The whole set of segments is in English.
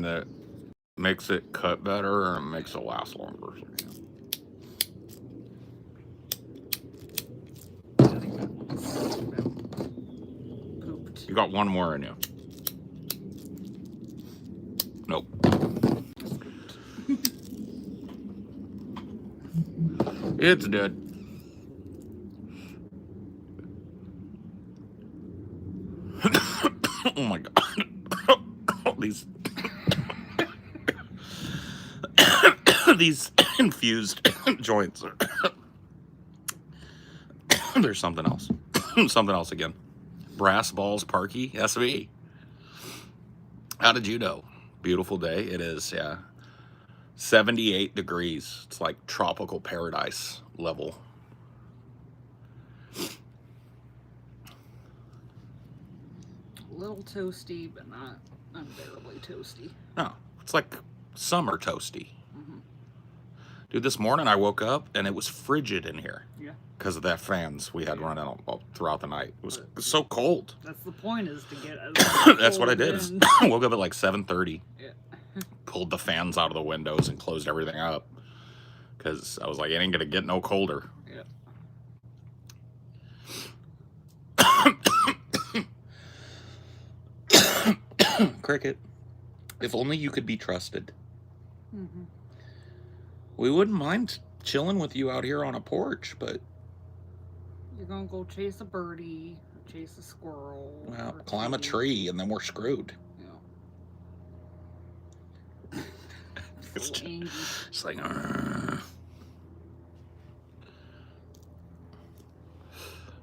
that makes it cut better and makes it last longer. I think that one's pooped. You got one more in you. Nope. It's dead. Oh my god. These infused joints are there's something else. Something else again. Brass balls Parky SV. How did you know? Beautiful day. It is, yeah. 78 degrees. It's like tropical paradise level. A little toasty, but not unbearably toasty. No, it's like summer toasty. Dude, this morning I woke up and it was frigid in here. Yeah. Because of that fans we had running all throughout the night. It was so cold. That's the point, is to get That's what I did. I woke up at like 7:30. Yeah. Pulled the fans out of the windows and closed everything up. Because I was like, it ain't going to get no colder. Yeah. Cricket, if only you could be trusted. We wouldn't mind chilling with you out here on a porch, but... You're going to go chase a birdie, chase a squirrel. Well, climb a tree, and then we're screwed. Yeah. It's like...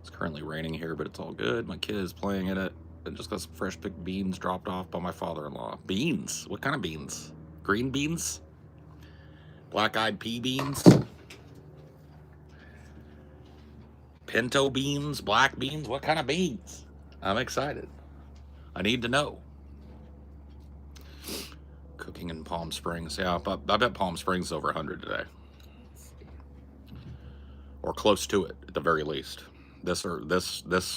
It's currently raining here, but it's all good. My kid is playing in it. I just got some fresh picked beans dropped off by my father-in-law. Beans? What kind of beans? Green beans? Black-eyed pea beans? Pinto beans? Black beans? What kind of beans? I'm excited. I need to know. Cooking in Palm Springs. Yeah, but I bet Palm Springs is over 100 today. Or close to it, at the very least. This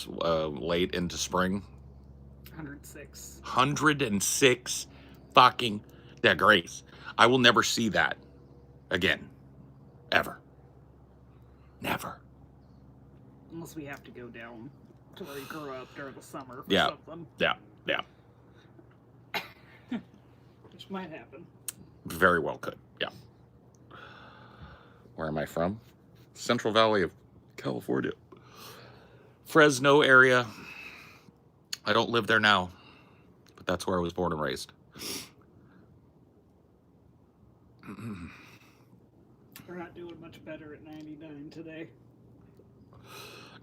late into spring. 106. 106 fucking degrees. I will never see that again. Ever. Never. Unless we have to go down to where you grew up during the summer for something. Yeah. Which might happen. Very well could, yeah. Where am I from? Central Valley of California. Fresno area. I don't live there now, but that's where I was born and raised. We're not doing much better at 99 today.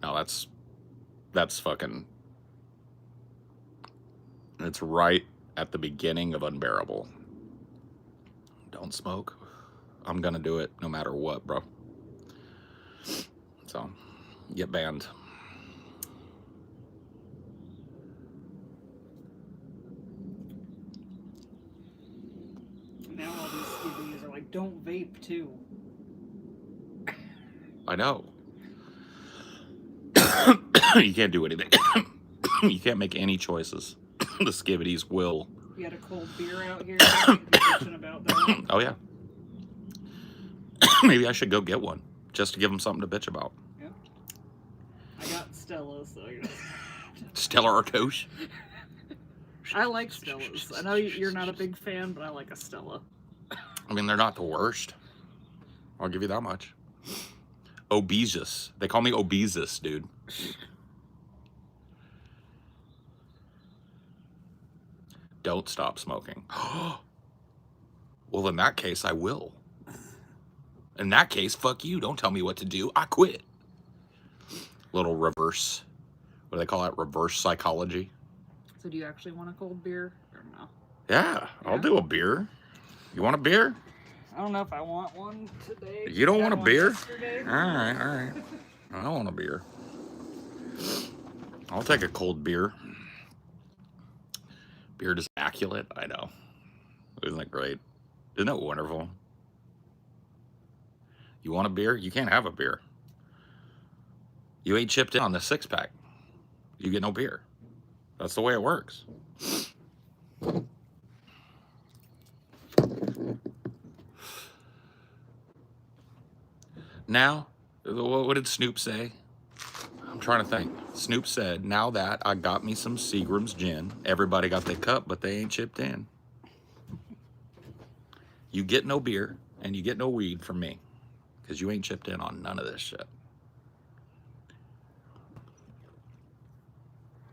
No, that's fucking... It's right at the beginning of unbearable. Don't smoke. I'm gonna do it no matter what, bro. So, get banned. Now all these skivvies are like, don't vape too. I know. You can't do anything. You can't make any choices. The skivvities will. You had a cold beer out here. Bitching about that. Oh yeah. Maybe I should go get one just to give them something to bitch about. Yeah. I got Stella, so you know. Stella Artois. I like Stellas. I know you're not a big fan, but I like a Stella. I mean, they're not the worst. I'll give you that much. Obesus. They call me Obesus, dude. Don't stop smoking. Well, in that case, I will. In that case, fuck you. Don't tell me what to do. I quit. Little reverse. What do they call that? Reverse psychology. So do you actually want a cold beer or no? Yeah, I'll do a beer. You want a beer? I don't know if I want one today. You don't want a beer? Yesterday. All right. I want a beer. I'll take a cold beer. Beard is immaculate. I know. Isn't that great? Isn't that wonderful? You want a beer? You can't have a beer. You ain't chipped in on the 6-pack. You get no beer. That's the way it works. Now, what did Snoop say? I'm trying to think. Snoop said, now that I got me some Seagram's gin, everybody got their cup, but they ain't chipped in. You get no beer and you get no weed from me because you ain't chipped in on none of this shit.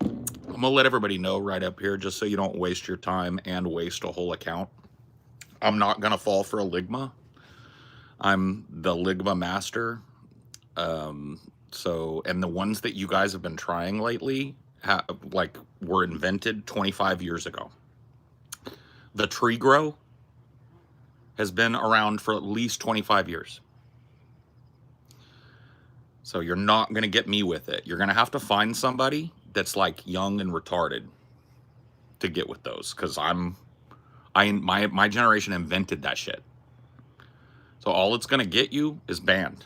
I'm gonna let everybody know right up here, just so you don't waste your time and waste a whole account. I'm not gonna fall for a Ligma. I'm the Ligma master. And the ones that you guys have been trying lately, were invented 25 years ago. The Tree Grow has been around for at least 25 years. So you're not gonna get me with it. You're gonna have to find somebody that's like young and retarded to get with those, because my generation invented that shit. So all it's gonna get you is banned.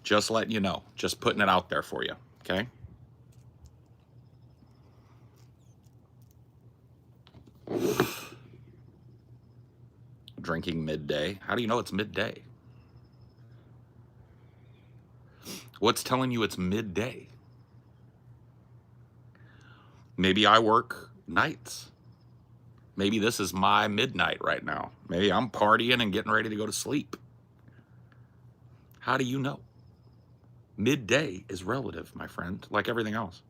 Just letting you know, just putting it out there for you, okay? Drinking midday. How do you know it's midday? What's telling you it's midday? Maybe I work nights. Maybe this is my midnight right now. Maybe I'm partying and getting ready to go to sleep. How do you know? Midday is relative, my friend, like everything else.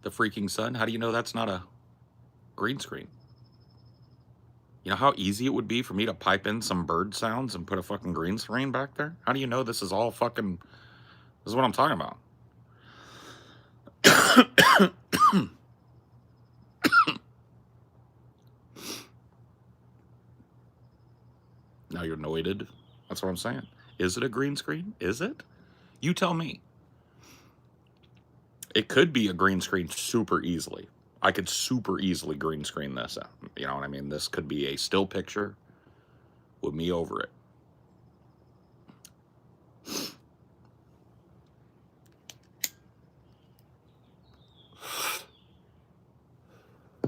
The freaking sun, how do you know that's not a green screen? You know how easy it would be for me to pipe in some bird sounds and put a fucking green screen back there? How do you know this is all fucking... This is what I'm talking about. Now you're anointed. That's what I'm saying. Is it a green screen? Is it? You tell me. It could be a green screen super easily. I could super easily green screen this. You know what I mean? This could be a still picture with me over it.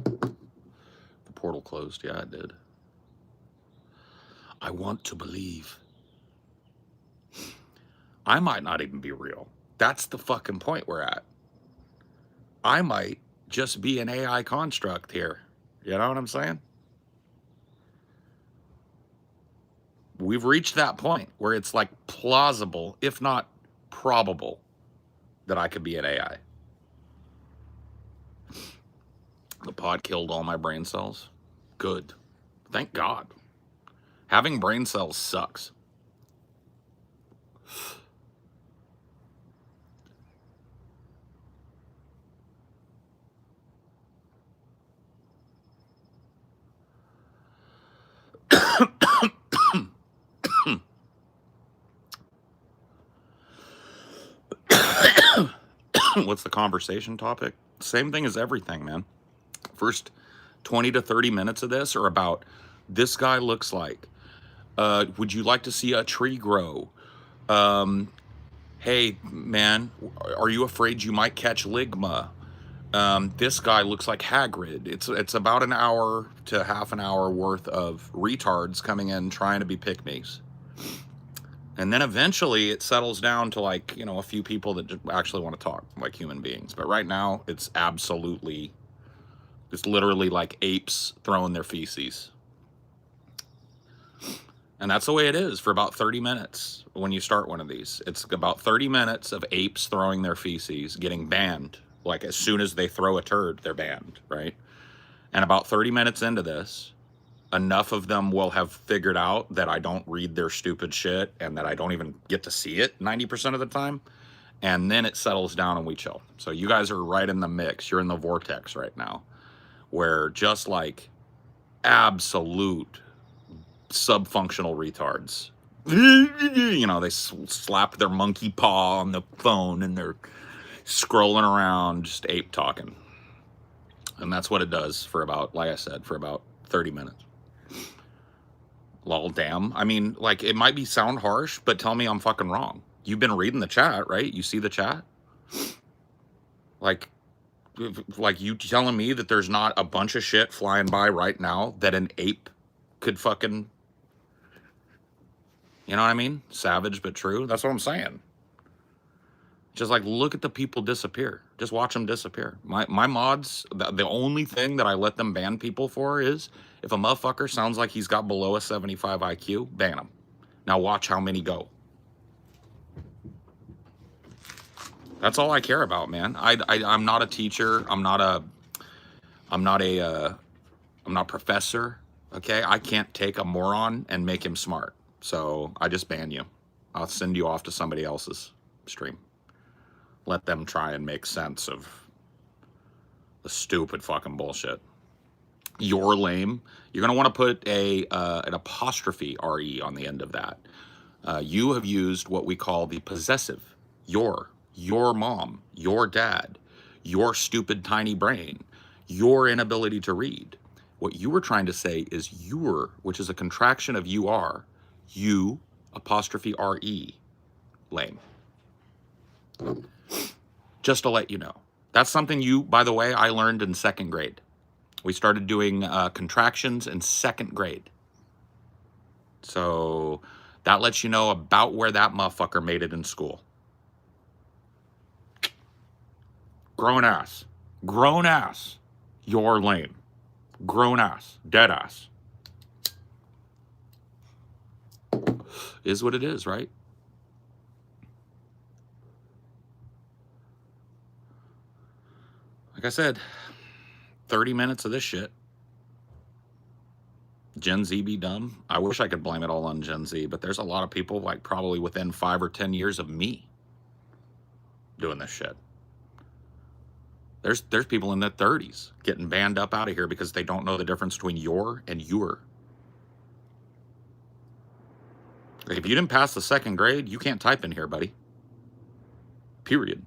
The portal closed. Yeah, it did. I want to believe. I might not even be real. That's the fucking point we're at. I might just be an AI construct here. You know what I'm saying? We've reached that point where it's like plausible, if not probable, that I could be an AI. The pod killed all my brain cells. Good. Thank God. Having brain cells sucks. What's the conversation topic? Same thing as everything, man. First 20 to 30 minutes of this are about, this guy looks like, would you like to see a tree grow? Hey, man, are you afraid you might catch Ligma? This guy looks like Hagrid. It's about an hour to half an hour worth of retards coming in trying to be pick-me's. And then eventually it settles down to, like, you know, a few people that actually want to talk like human beings. But right now it's literally like apes throwing their feces. And that's the way it is for about 30 minutes when you start one of these. It's about 30 minutes of apes throwing their feces, getting banned. Like, as soon as they throw a turd, they're banned, right? And about 30 minutes into this, enough of them will have figured out that I don't read their stupid shit and that I don't even get to see it 90% of the time. And then it settles down and we chill. So you guys are right in the mix. You're in the vortex right now, where just like absolute subfunctional retards, you know, they slap their monkey paw on the phone and they're scrolling around, just ape talking. And that's what it does for about, like I said, for about 30 minutes. Lol, damn. I mean, like, it might sound harsh, but tell me I'm fucking wrong. You've been reading the chat, right? You see the chat? Like, Like, you telling me that there's not a bunch of shit flying by right now that an ape could fucking, you know what I mean? Savage but true. That's what I'm saying. Just like, look at the people disappear. Just watch them disappear. My mods, the only thing that I let them ban people for is if a motherfucker sounds like he's got below a 75 IQ, ban him. Now watch how many go. That's all I care about, man. I'm not a teacher. I'm not professor. Okay, I can't take a moron and make him smart. So I just ban you. I'll send you off to somebody else's stream. Let them try and make sense of the stupid fucking bullshit. You're lame. You're gonna want to put an apostrophe re on the end of that. You have used what we call the possessive. Your mom, your dad, your stupid tiny brain, your inability to read. What you were trying to say is your, which is a contraction of you are, you apostrophe re, lame. Just to let you know. That's something by the way, I learned in 2nd grade. We started doing contractions in 2nd grade. So that lets you know about where that motherfucker made it in school. Grown ass. Grown ass. You're lame. Grown ass. Dead ass. Is what it is, right? Like I said, 30 minutes of this shit. Gen Z be dumb. I wish I could blame it all on Gen Z, but there's a lot of people, like probably within 5 or 10 years of me doing this shit. There's people in their 30s getting banned up out of here because they don't know the difference between your and your. Like, if you didn't pass the 2nd grade, you can't type in here, buddy. Period.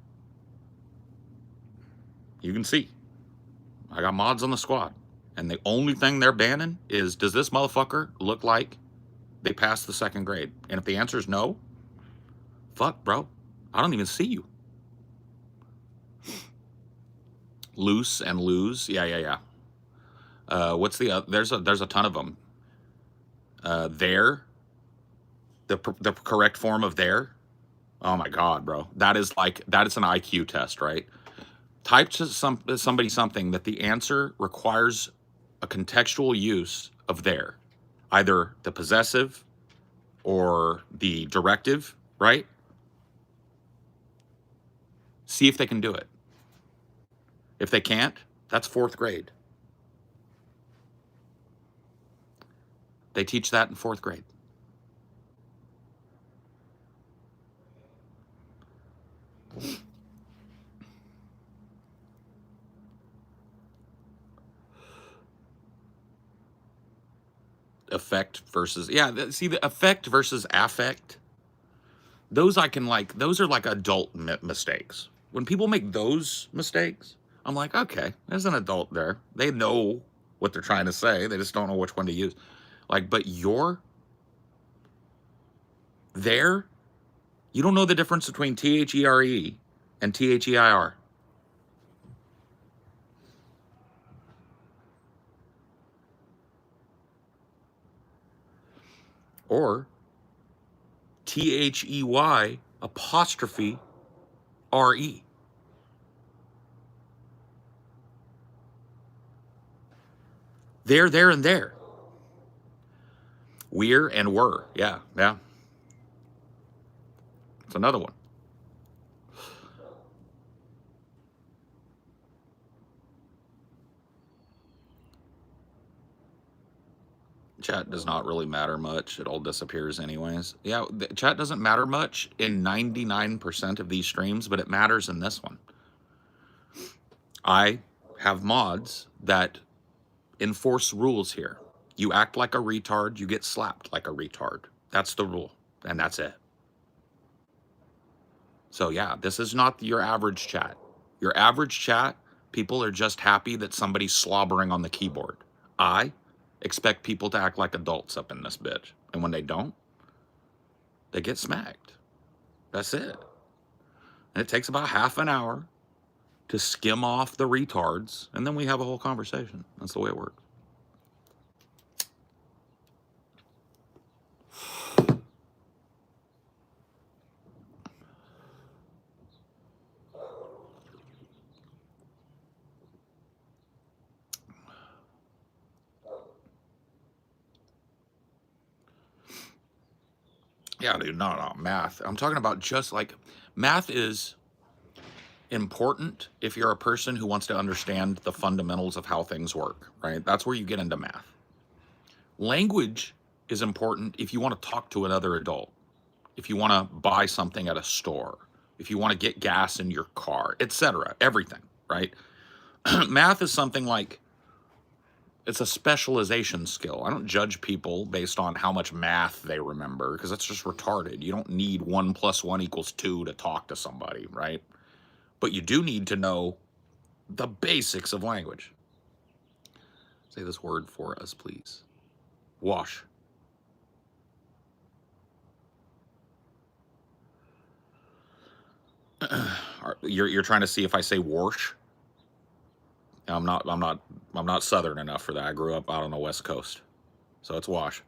You can see. I got mods on the squad. And the only thing they're banning is, does this motherfucker look like they passed the 2nd grade? And if the answer is no, fuck, bro. I don't even see you. Loose and lose. Yeah. What's the there's a ton of them. There. The correct form of there. Oh my God, bro. That is an IQ test, right? Type to somebody something that the answer requires a contextual use of there. Either the possessive or the directive, right? See if they can do it. If they can't, that's 4th grade. They teach that in 4th grade. Effect versus, yeah, see, the effect versus affect, those are like adult mistakes. When people make those mistakes, I'm like, okay, there's an adult there. They know what they're trying to say. They just don't know which one to use. Like, but you're there. You don't know the difference between THERE and THEIR. Or THEY apostrophe RE. There, and there. We're and were. Yeah. It's another one. Chat does not really matter much. It all disappears anyways. Yeah, chat doesn't matter much in 99% of these streams, but it matters in this one. I have mods that enforce rules here. You act like a retard, you get slapped like a retard. That's the rule, and that's it. So yeah, this is not your average chat. Your average chat, people are just happy that somebody's slobbering on the keyboard. I expect people to act like adults up in this bitch. And when they don't, they get smacked. That's it. And it takes about half an hour to skim off the retards, and then we have a whole conversation. That's the way it works. Yeah, dude, no, math. I'm talking about just like, math is important if you're a person who wants to understand the fundamentals of how things work, right? That's where you get into math. Language is important if you want to talk to another adult, if you want to buy something at a store, if you want to get gas in your car, etc. Everything, right? Math is something like, it's a specialization skill. I don't judge people based on how much math they remember, because that's just retarded. You don't need 1 + 1 = 2 to talk to somebody, right? But you do need to know the basics of language. Say this word for us, please. Wash. You're trying to see if I say wash? I'm not Southern enough for that. I grew up out on the West Coast, so it's wash.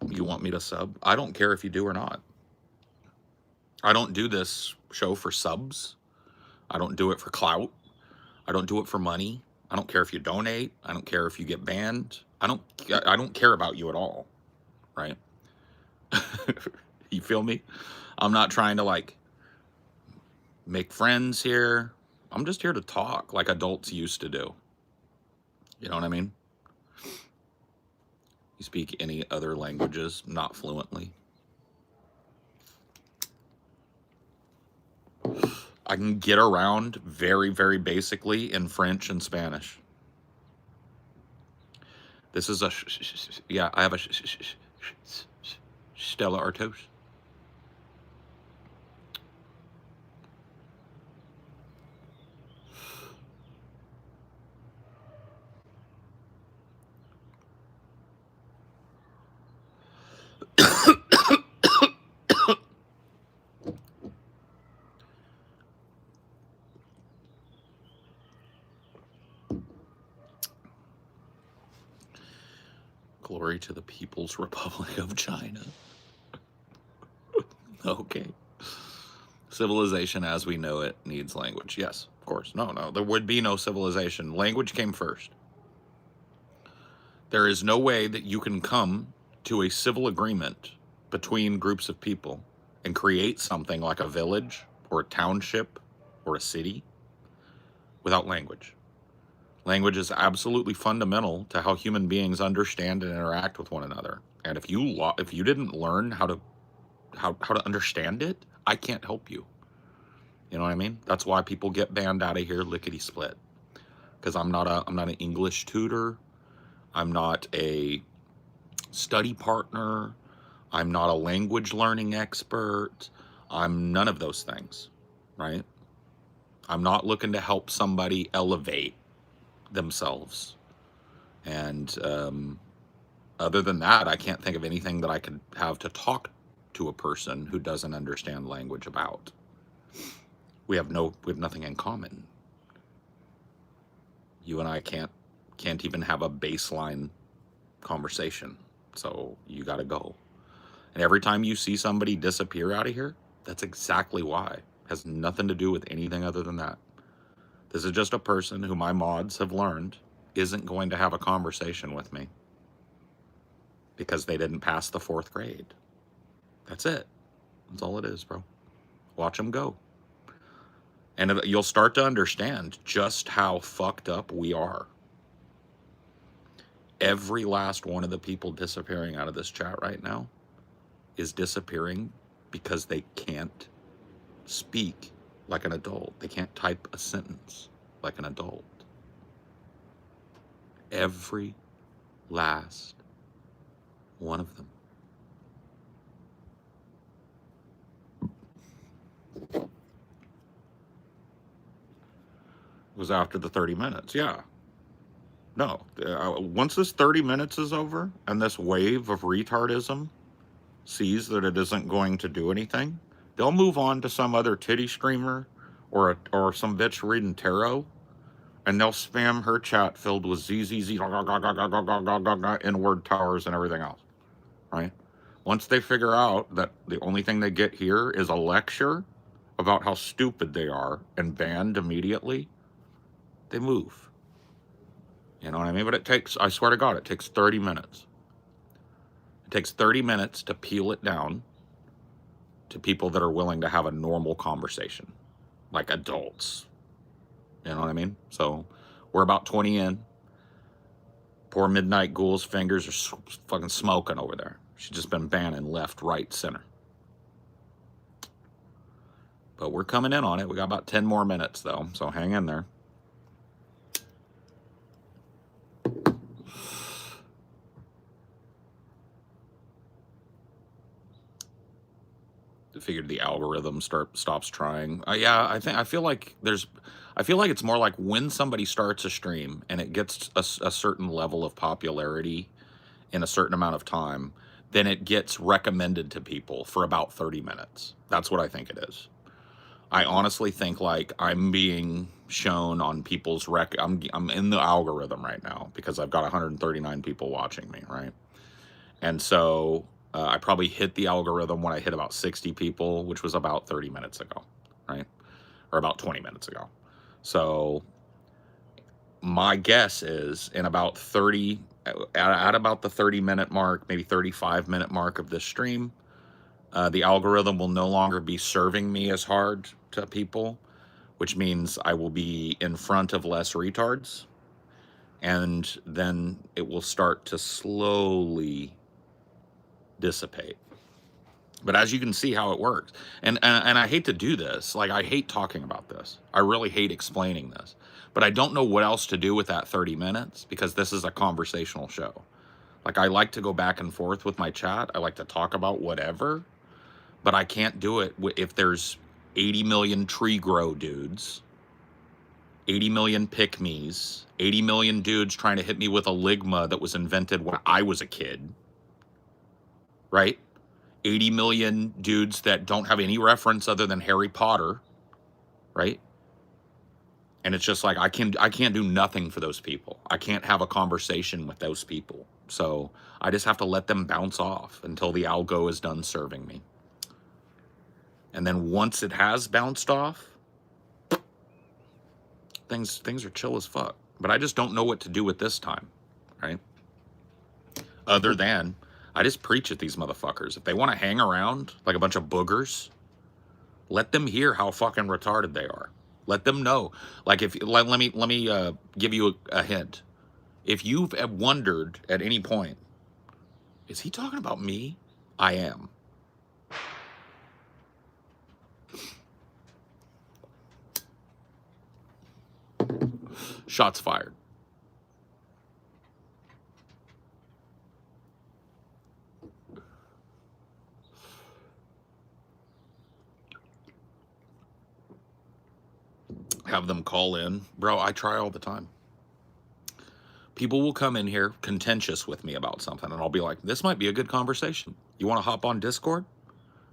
You want me to sub? I don't care if you do or not. I don't do this show for subs. I don't do it for clout. I don't do it for money. I don't care if you donate. I don't care if you get banned. I don't care about you at all, right? You feel me? I'm not trying to like make friends here. I'm just here to talk like adults used to do. You know what I mean? You speak any other languages? Not fluently. I can get around very, very basically in French and Spanish. This is a, yeah, I have a Stella Artois. Glory to the People's Republic of China. Okay. Civilization as we know it needs language. Yes, of course. No, there would be no civilization. Language came first. There is no way that you can come to a civil agreement between groups of people and create something like a village or a township or a city without language. Language is absolutely fundamental to how human beings understand and interact with one another. And if you didn't learn how to understand it, I can't help you. You know what I mean? That's why people get banned out of here lickety split. Because I'm not an English tutor. I'm not a study partner. I'm not a language learning expert. I'm none of those things, right? I'm not looking to help somebody elevate themselves. And other than that, I can't think of anything that I could have to talk to a person who doesn't understand language about. We have nothing in common. You and I can't even have a baseline conversation. So you got to go. And every time you see somebody disappear out of here, that's exactly why. It has nothing to do with anything other than that. This is just a person who my mods have learned isn't going to have a conversation with me because they didn't pass the 4th grade. That's it. That's all it is, bro. Watch them go. And you'll start to understand just how fucked up we are. Every last one of the people disappearing out of this chat right now is disappearing because they can't speak like an adult. They can't type a sentence like an adult. Every last one of them. It was after the 30 minutes, yeah. No, once this 30 minutes is over and this wave of retardism sees that it isn't going to do anything, They'll move on to some other titty streamer or some bitch reading tarot, and they'll spam her chat filled with ZZZ, N-word towers and everything else, right? Once they figure out that the only thing they get here is a lecture about how stupid they are and banned immediately, they move. You know what I mean? But it takes, I swear to God, it takes 30 minutes. It takes 30 minutes to peel it down to people that are willing to have a normal conversation, like adults. You know what I mean? So we're about 20 in. Poor Midnight Ghoul's fingers are fucking smoking over there. She's just been banning left, right, center. But we're coming in on it. We got about 10 more minutes, though, so hang in there. I figured the algorithm stops trying. Yeah, I feel like it's more like when somebody starts a stream and it gets a certain level of popularity in a certain amount of time, then it gets recommended to people for about 30 minutes. That's what I think it is. I honestly think like I'm being shown on people's I'm in the algorithm right now because I've got 139 people watching me, right? And so I probably hit the algorithm when I hit about 60 people, which was about 30 minutes ago, right? Or about 20 minutes ago. So my guess is in about 30, at about the 30-minute mark, maybe 35-minute mark of this stream, the algorithm will no longer be serving me as hard to people, which means I will be in front of less retards, and then it will start to slowly dissipate. But as you can see how it works, and I hate to do this, like I hate talking about this. I really hate explaining this, but I don't know what else to do with that 30 minutes because this is a conversational show. Like I like to go back and forth with my chat. I like to talk about whatever, but I can't do it if there's 80 million tree grow dudes, 80 million pick-me's, 80 million dudes trying to hit me with a ligma that was invented when I was a kid, right? 80 million dudes that don't have any reference other than Harry Potter, right? And it's just like I can't do nothing for those people. I can't have a conversation with those people. So I just have to let them bounce off until the algo is done serving me. And then once it has bounced off, things are chill as fuck. But I just don't know what to do with this time, right? Other than I just preach at these motherfuckers. If they want to hang around like a bunch of boogers, let them hear how fucking retarded they are. Let them know. Like if let me give you a hint. If you've wondered at any point, is he talking about me? I am. Shots fired. Have them call in. Bro, I try all the time. People will come in here contentious with me about something, and I'll be like, this might be a good conversation. You want to hop on Discord?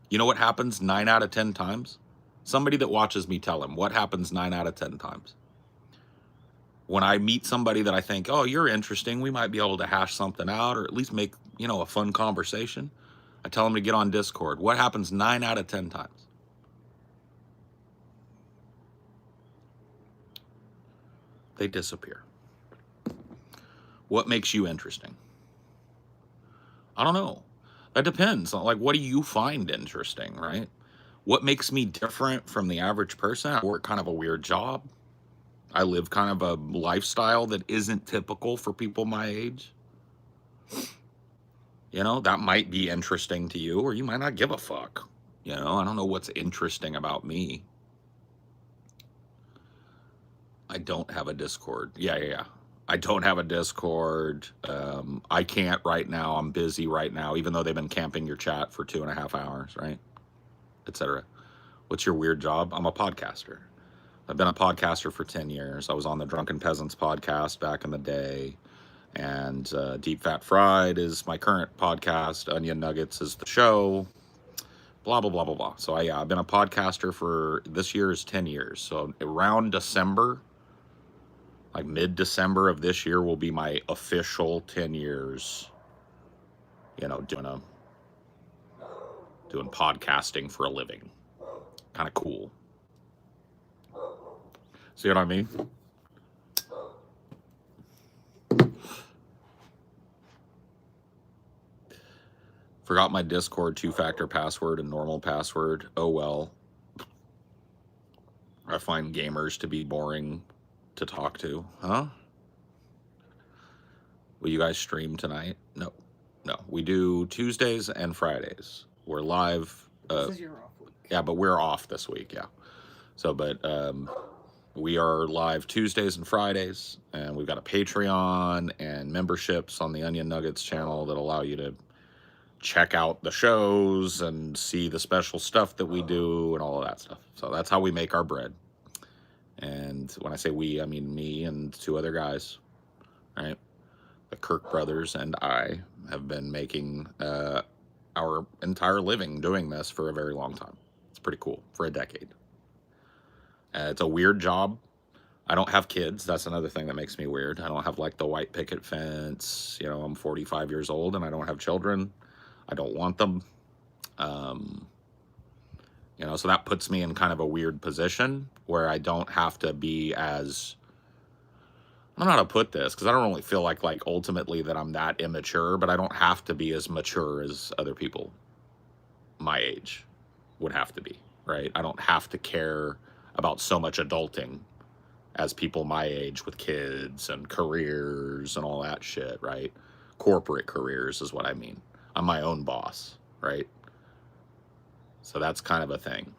You know what happens 9 out of 10 times? Somebody that watches me tell him what happens 9 out of 10 times. When I meet somebody that I think, oh, you're interesting, we might be able to hash something out or at least make, you know, a fun conversation. I tell them to get on Discord. What happens 9 out of 10 times? They disappear. What makes you interesting? I don't know. That depends. Like, what do you find interesting, right? What makes me different from the average person? I work kind of a weird job. I live kind of a lifestyle that isn't typical for people my age. You know, that might be interesting to you, or you might not give a fuck. You know, I don't know what's interesting about me. I don't have a Discord. Yeah. I don't have a Discord. I can't right now. I'm busy right now, even though they've been camping your chat for 2.5 hours, right? Etc. What's your weird job? I'm a podcaster. I've been a podcaster for 10 years. I was on the Drunken Peasants podcast back in the day. And Deep Fat Fried is my current podcast. Onion Nuggets is the show. blah, blah, blah, blah, blah. So I've been a podcaster for, this year is 10 years. So around December, like mid-December of this year will be my official 10 years, you know, doing podcasting for a living. Kind of cool. See what I mean? Forgot my Discord 2-factor password and normal password. Oh well. I find gamers to be boring to talk to. Huh? Will you guys stream tonight? No. No. We do Tuesdays and Fridays. We're live. This is your off week. Yeah, but we're off this week, yeah. So, but we are live Tuesdays and Fridays, and we've got a Patreon and memberships on the Onion Nuggets channel that allow you to check out the shows and see the special stuff that we do and all of that stuff. So that's how we make our bread. And when I say we, I mean me and 2 other guys, right? The Kirk brothers and I have been making our entire living doing this for a very long time. It's pretty cool, for a decade. It's a weird job. I don't have kids. That's another thing that makes me weird. I don't have like the white picket fence. You know, I'm 45 years old and I don't have children. I don't want them. You know, so that puts me in kind of a weird position where I don't have to be as, I don't know how to put this, because I don't really feel like ultimately that I'm that immature, but I don't have to be as mature as other people my age would have to be, right? I don't have to care about so much adulting as people my age with kids and careers and all that shit, right? Corporate careers is what I mean. I'm my own boss, right? So that's kind of a thing.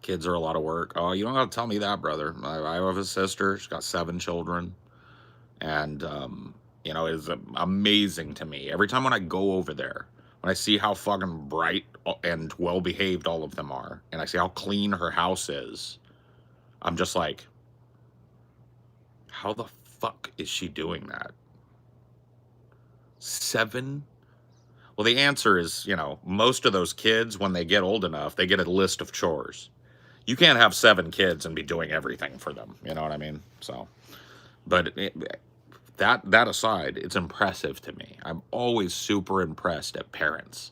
Kids are a lot of work. Oh, you don't have to tell me that, brother. I have a sister. She's got 7 children. And, you know, it's amazing to me. Every time when I go over there, when I see how fucking bright and well-behaved all of them are, and I see how clean her house is, I'm just like, how the fuck is she doing that? 7? Well, the answer is, you know, most of those kids, when they get old enough, they get a list of chores. You can't have 7 kids and be doing everything for them. You know what I mean? So, but that aside, it's impressive to me. I'm always super impressed at parents.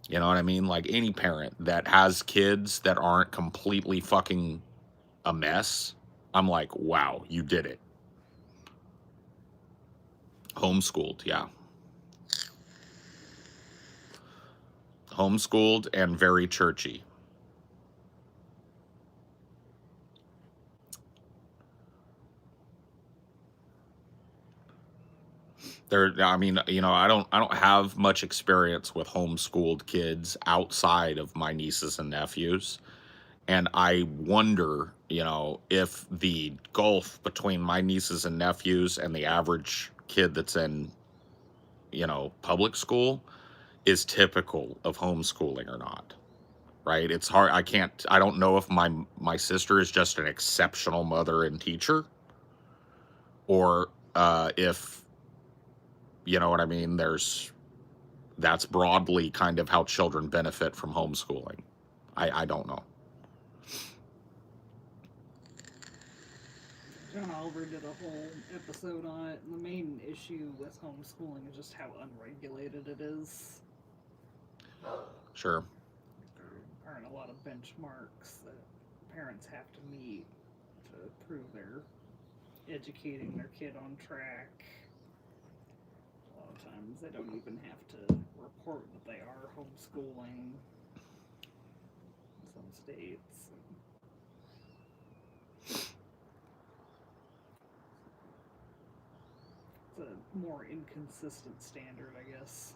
You know what I mean? Like any parent that has kids that aren't completely fucking a mess, I'm like, wow, you did it. Homeschooled, yeah. Homeschooled and very churchy. I mean, you know, I don't have much experience with homeschooled kids outside of my nieces and nephews. And I wonder, you know, if the gulf between my nieces and nephews and the average kid that's in, you know, public school is typical of homeschooling or not. Right? It's hard. I don't know if my sister is just an exceptional mother and teacher, or if, you know what I mean, that's broadly kind of how children benefit from homeschooling. I don't know. John Oliver did a whole episode on it, and the main issue with homeschooling is just how unregulated it is. Sure. There aren't a lot of benchmarks that parents have to meet to prove they're educating their kid on track. A lot of times they don't even have to report that they are homeschooling in some states. It's a more inconsistent standard, I guess.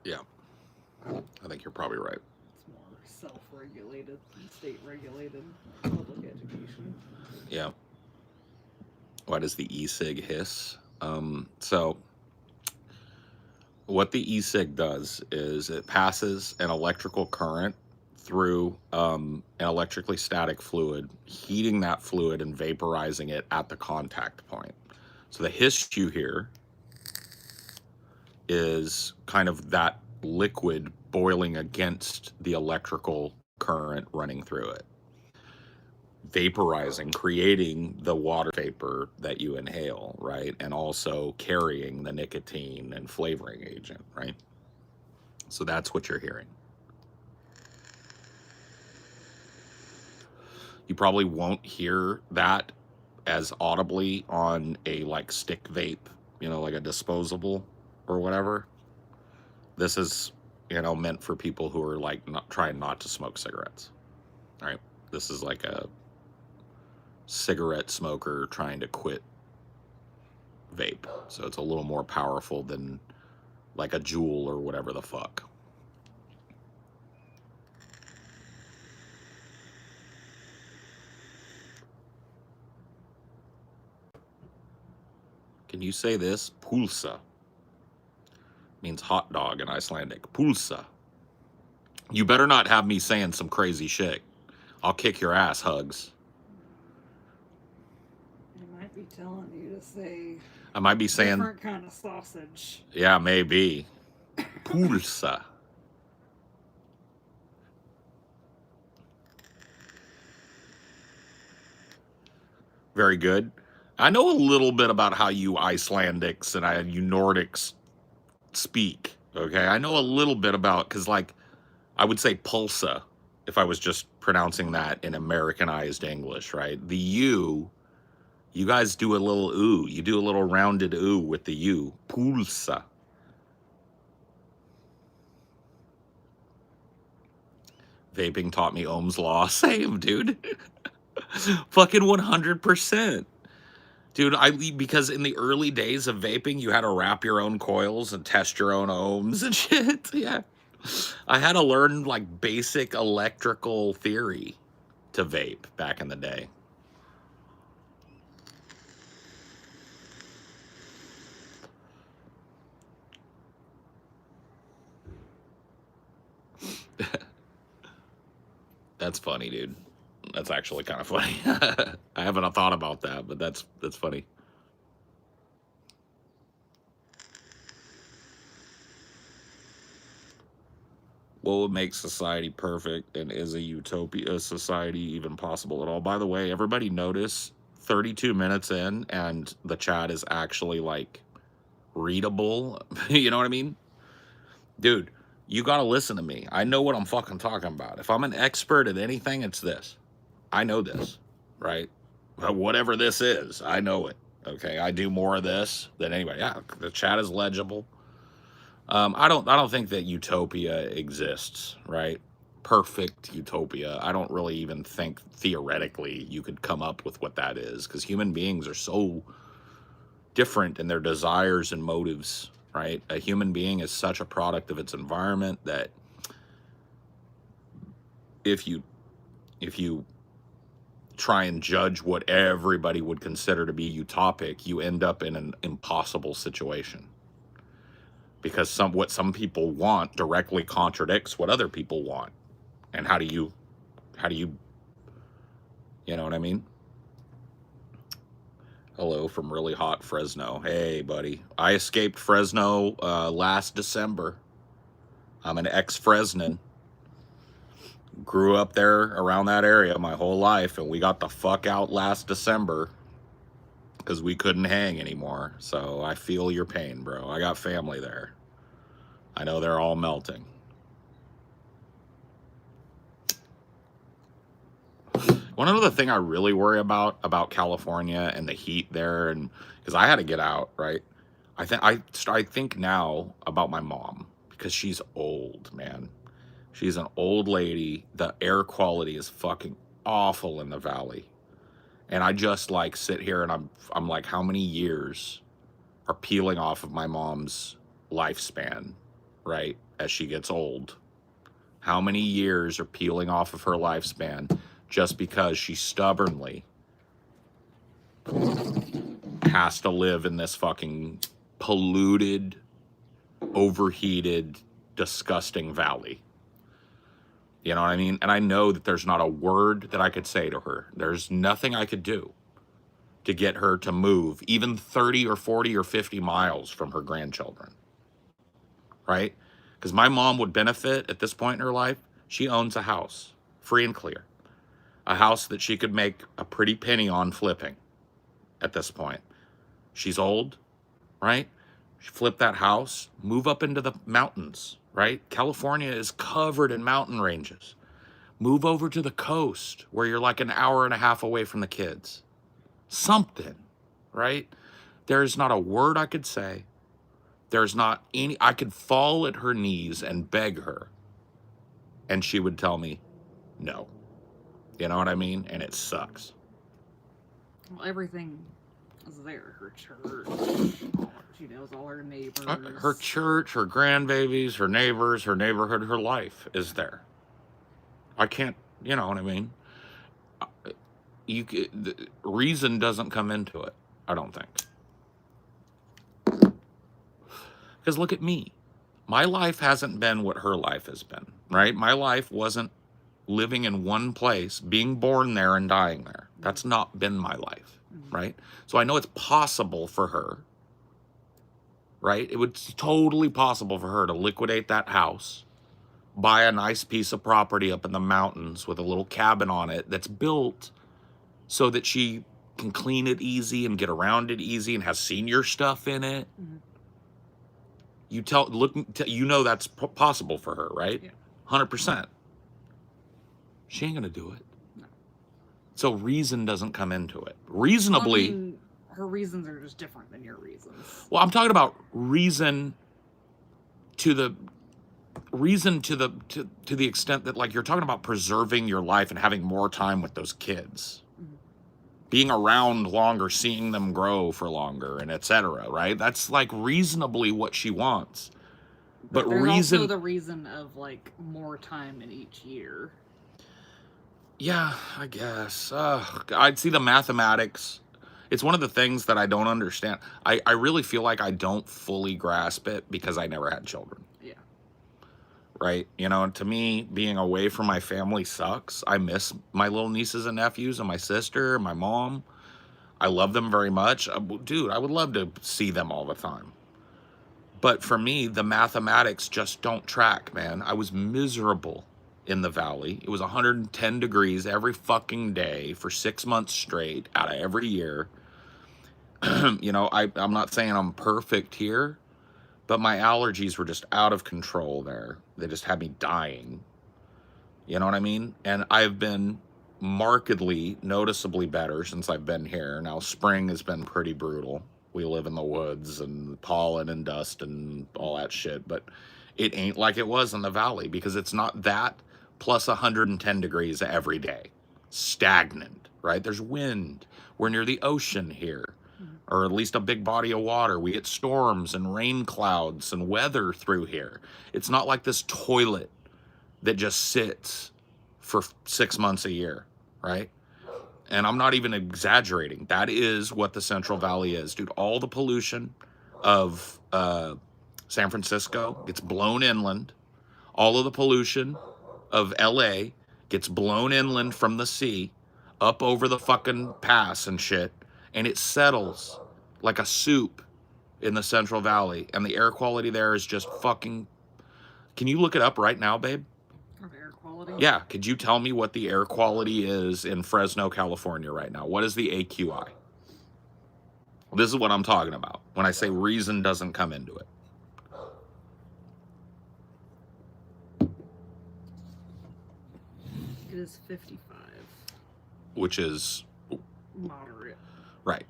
Yeah. I think you're probably right. It's more self-regulated and state-regulated public education. Yeah. Why does the e-cig hiss? So what the e-cig does is it passes an electrical current through an electrically static fluid, heating that fluid and vaporizing it at the contact point. So the hiss you hear is kind of that liquid boiling against the electrical current running through it, vaporizing, creating the water vapor that you inhale, right? And also carrying the nicotine and flavoring agent, right? So that's what you're hearing. You probably won't hear that as audibly on a like stick vape, like a disposable or whatever. This is, meant for people who are like not trying not to smoke cigarettes, right? This is like a cigarette smoker trying to quit vape. So it's a little more powerful than like a Juul or whatever the fuck. Can you say this? Pulsa means hot dog in Icelandic. Pulsa. You better not have me saying some crazy shit. I'll kick your ass, Hugs. I might be telling you to say. I might be saying different kind of sausage. Yeah, maybe. Pulsa. Very good. I know a little bit about how you Icelandics and you Nordics speak. Okay, I know a little bit about, because like I would say pulsa if I was just pronouncing that in Americanized English, right? The U, you guys do a little ooh. You do a little rounded ooh with the U. Pulsa. Vaping taught me Ohm's law. Same, dude. Fucking 100%. Dude, because in the early days of vaping, you had to wrap your own coils and test your own ohms and shit. Yeah. I had to learn like basic electrical theory to vape back in the day. That's funny, dude. That's actually kind of funny. I haven't thought about that, but that's funny. What would make society perfect, and is a utopia society even possible at all? By the way, everybody notice 32 minutes in and the chat is actually like readable. You know what I mean? Dude, you gotta listen to me. I know what I'm fucking talking about. If I'm an expert at anything, it's this. I know this, right? Whatever this is, I know it. Okay, I do more of this than anybody. Yeah, the chat is legible. I don't think that utopia exists, right? Perfect utopia. I don't really even think theoretically you could come up with what that is, because human beings are so different in their desires and motives, right? A human being is such a product of its environment that if you try and judge what everybody would consider to be utopic, you end up in an impossible situation. Because what some people want directly contradicts what other people want. And how do you know what I mean? Hello from really hot Fresno. Hey, buddy. I escaped Fresno last December. I'm an ex-Fresnan. Grew up there around that area my whole life, and we got the fuck out last December because we couldn't hang anymore. So I feel your pain, bro. I got family there. I know they're all melting. One other thing I really worry about California and the heat there, and because I had to get out, right? I think now about my mom, because she's old, man. She's an old lady. The air quality is fucking awful in the valley. And I just like sit here and I'm like, how many years are peeling off of my mom's lifespan, right? As she gets old. How many years are peeling off of her lifespan just because she stubbornly has to live in this fucking polluted, overheated, disgusting valley? You know what I mean? And I know that there's not a word that I could say to her. There's nothing I could do to get her to move even 30 or 40 or 50 miles from her grandchildren. right? Because my mom would benefit at this point in her life. She owns a house, free and clear. A house that she could make a pretty penny on flipping at this point. She's old, right? She flip that house, move up into the mountains, right? California is covered in mountain ranges. Move over to the coast where you're like an hour and a half away from the kids. Something, right? There's not a word I could say. There's not any, I could fall at her knees and beg her, and she would tell me no. You know what I mean? And it sucks. Well, everything is there. Her church. She knows all her neighbors. Her church, her grandbabies, her neighbors, her neighborhood, her life is there. I can't, you know what I mean? Reason doesn't come into it, I don't think. Because look at me. My life hasn't been what her life has been, right? My life wasn't living in one place, being born there and dying there. That's not been my life, right? So I know it's possible for her, right? It was totally possible for her to liquidate that house, buy a nice piece of property up in the mountains with a little cabin on it that's built so that she can clean it easy and get around it easy and has senior stuff in it. Mm-hmm. You know that's possible for her, right? Yeah. 100%. She ain't gonna do it. No. So reason doesn't come into it. Reasonably, Well, I mean, her reasons are just different than your reasons. well, I'm talking about reason to the extent that, like, you're talking about preserving your life and having more time with those kids. Being around longer, seeing them grow for longer, and etc. Right? That's like reasonably what she wants. But there's reason, also the reason of like more time in each year. Yeah, I guess. I'd see the mathematics. It's one of the things that I don't understand. I really feel like I don't fully grasp it because I never had children. Yeah. Right? You know, to me, being away from my family sucks. I miss my little nieces and nephews and my sister and my mom. I love them very much. Dude, I would love to see them all the time. But for me, the mathematics just don't track, man. I was miserable in the valley. It was 110 degrees every fucking day for 6 months straight out of every year. You know, I'm not saying I'm perfect here, but my allergies were just out of control there. They just had me dying. You know what I mean? And I've been markedly, noticeably better since I've been here. Now, spring has been pretty brutal. We live in the woods and pollen and dust and all that shit, but it ain't like it was in the valley because it's not that plus 110 degrees every day. Stagnant, right? There's wind. We're near the ocean here, or at least a big body of water. We get storms and rain clouds and weather through here. It's not like this toilet that just sits for 6 months a year, right? And I'm not even exaggerating. That is what the Central Valley is, dude. All the pollution of San Francisco gets blown inland. All of the pollution of LA gets blown inland from the sea up over the fucking pass and shit. And it settles like a soup in the Central Valley. And the air quality there is just fucking... Can you look it up right now, babe? Of air quality? Yeah, could you tell me what the air quality is in Fresno, California right now? What is the AQI? This is what I'm talking about when I say reason doesn't come into it. It is 55. Which is... Moderate. Right.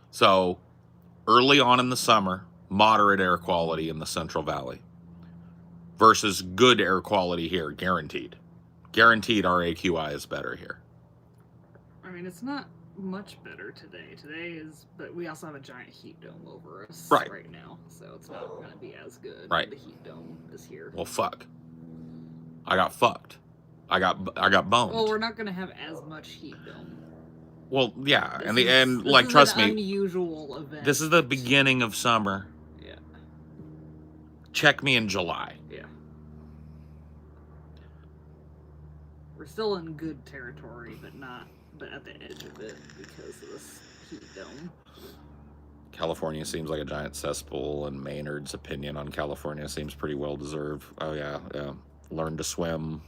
So, early on in the summer, moderate air quality in the Central Valley versus good air quality here, guaranteed. Guaranteed our AQI is better here. I mean, it's not much better today. Today is, but we also have a giant heat dome over us right now, so it's not going to be as good. Right. The heat dome is here. Well, fuck. I got fucked. I got boned. Well, we're not going to have as much heat dome. Well, yeah, This trust is me, an unusual event. this is the beginning of summer. Yeah. Check me in July. Yeah. We're still in good territory, but at the edge of it because of this heat dome. California seems like a giant cesspool, and Maynard's opinion on California seems pretty well deserved. Oh yeah, yeah. Learn to swim.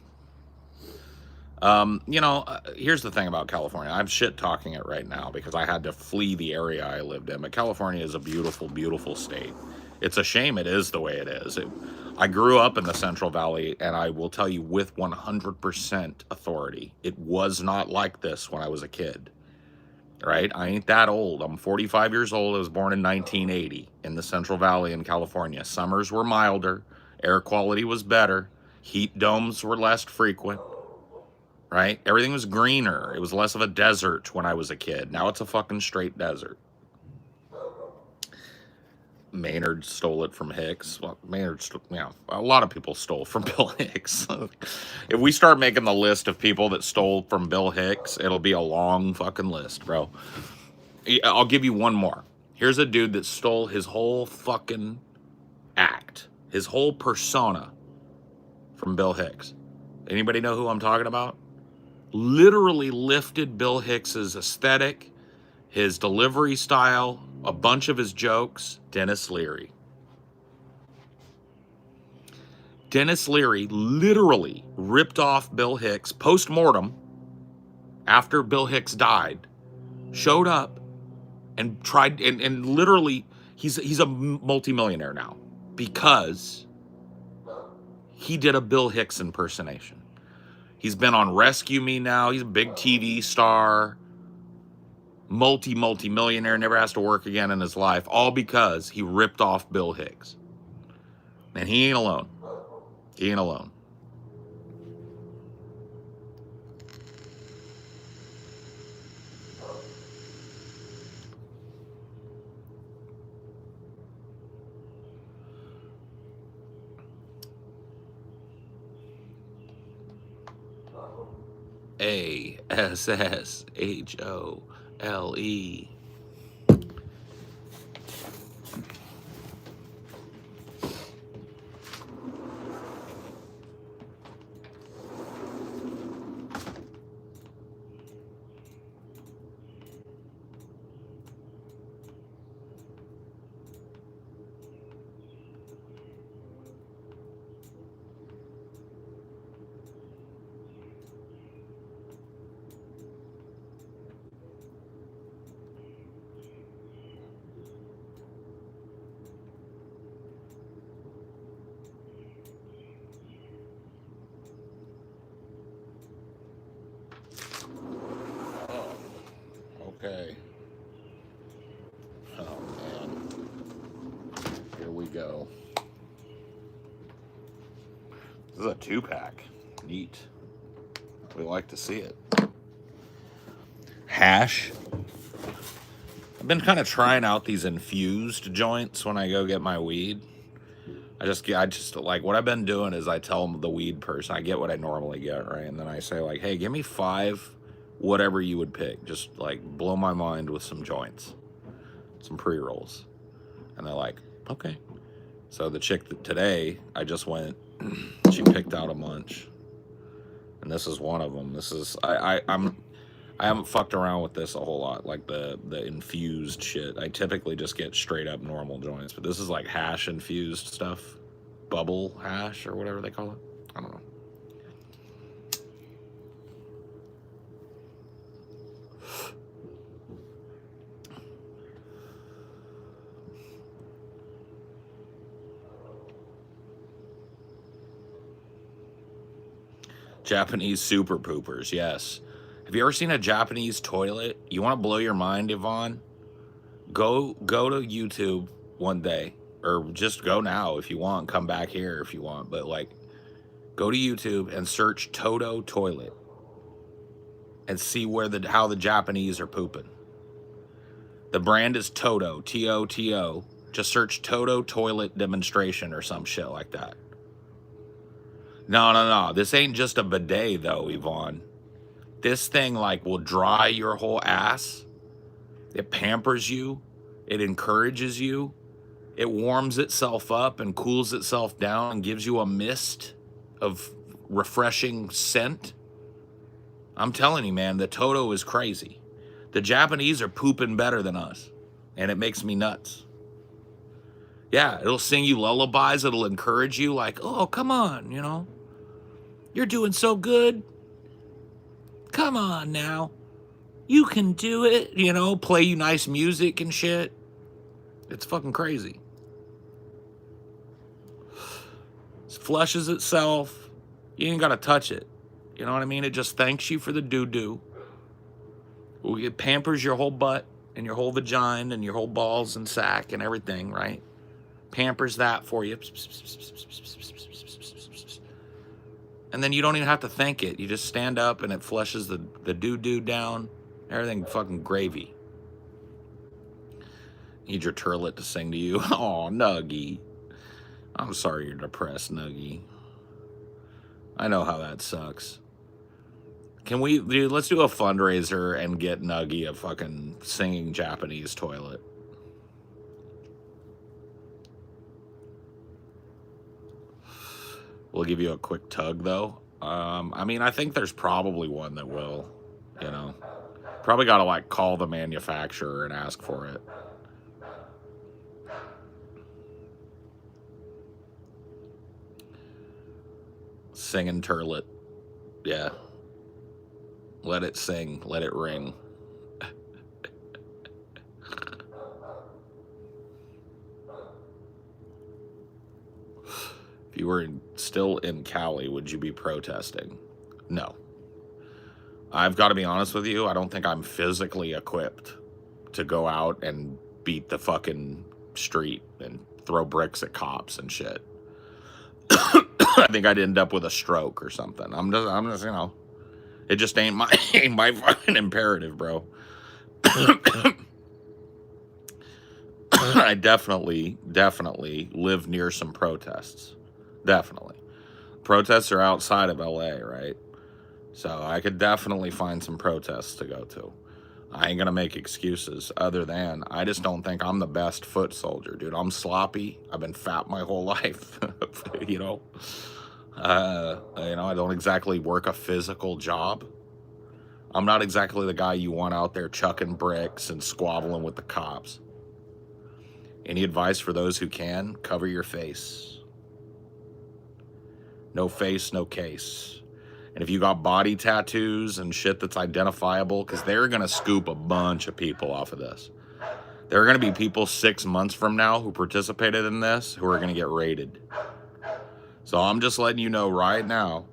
You know, here's the thing about California. I'm shit talking it right now because I had to flee the area I lived in. But California is a beautiful, beautiful state. It's a shame it is the way it is. I grew up in the Central Valley, and I will tell you with 100% authority, it was not like this when I was a kid. Right? I ain't that old. I'm 45 years old. I was born in 1980 in the Central Valley in California. Summers were milder. Air quality was better. Heat domes were less frequent. Right? Everything was greener. It was less of a desert when I was a kid. Now it's a fucking straight desert. Maynard stole it from Hicks. Well, Maynard, yeah, a lot of people stole from Bill Hicks. If we start making the list of people that stole from Bill Hicks, it'll be a long fucking list, bro. I'll give you one more. Here's a dude that stole his whole fucking act, his whole persona from Bill Hicks. Anybody know who I'm talking about? Literally lifted Bill Hicks's aesthetic, his delivery style, a bunch of his jokes. Dennis Leary. Dennis Leary literally ripped off Bill Hicks post-mortem after Bill Hicks died, showed up and tried, and literally he's a multimillionaire now because he did a Bill Hicks impersonation. He's been on Rescue Me now. He's a big TV star, multi-millionaire, never has to work again in his life, all because he ripped off Bill Hicks. And he ain't alone. He ain't alone. ASSHOLE. Okay. Oh man. Here we go. This is a 2-pack. Neat. We like to see it. Hash. I've been kind of trying out these infused joints when I go get my weed. I just like, what I've been doing is I tell the weed person, I get what I normally get, right? And then I say like, hey, give me 5, whatever you would pick. Just like blow my mind with some joints, some pre-rolls. And they're like, okay. So the chick that today, I just went, she picked out a bunch. And this is one of them. This is, I haven't fucked around with this a whole lot, like the infused shit. I typically just get straight up normal joints, but this is like hash infused stuff. Bubble hash or whatever they call it. I don't know. Japanese super poopers, yes. Have you ever seen a Japanese toilet? You want to blow your mind, Yvonne? Go to YouTube one day, or just go now if you want. Come back here if you want, but like, go to YouTube and search Toto toilet, and see how the Japanese are pooping. The brand is Toto, Toto. Just search Toto toilet demonstration or some shit like that. No. This ain't just a bidet though, Yvonne. This thing like will dry your whole ass. It pampers you. It encourages you. It warms itself up and cools itself down and gives you a mist of refreshing scent. I'm telling you, man, the Toto is crazy. The Japanese are pooping better than us. and it makes me nuts. Yeah, it'll sing you lullabies. It'll encourage you like, oh, come on, you know. You're doing so good. Come on now. You can do it, you know, play you nice music and shit. It's fucking crazy. It flushes itself. You ain't got to touch it. You know what I mean? It just thanks you for the doo-doo. It pampers your whole butt and your whole vagina and your whole balls and sack and everything, right? Pampers that for you. And then you don't even have to thank it. You just stand up and it flushes the doo-doo down. Everything fucking gravy. Need your turlet to sing to you. Oh, Nuggy. I'm sorry you're depressed, Nuggy. I know how that sucks. Can we, dude, let's do a fundraiser and get Nuggy a fucking singing Japanese toilet. We'll give you a quick tug, though. I mean, I think there's probably one that will, you know. Probably got to, like, call the manufacturer and ask for it. Singing turlet. Yeah. Let it sing. Let it ring. If you were still in Cali, would you be protesting? No. I've got to be honest with you. I don't think I'm physically equipped to go out and beat the fucking street and throw bricks at cops and shit. I think I'd end up with a stroke or something. I'm just, you know, it just ain't my fucking imperative, bro. I definitely live near some protests. Definitely. Protests are outside of LA, right? So I could definitely find some protests to go to. I ain't gonna make excuses other than I just don't think I'm the best foot soldier, dude. I'm sloppy. I've been fat my whole life, you know. I don't exactly work a physical job. I'm not exactly the guy you want out there chucking bricks and squabbling with the cops. Any advice for those who can? Cover your face. No face, no case. And if you got body tattoos and shit that's identifiable, because they're going to scoop a bunch of people off of this. There are going to be people 6 months from now who participated in this who are going to get raided. So I'm just letting you know right now,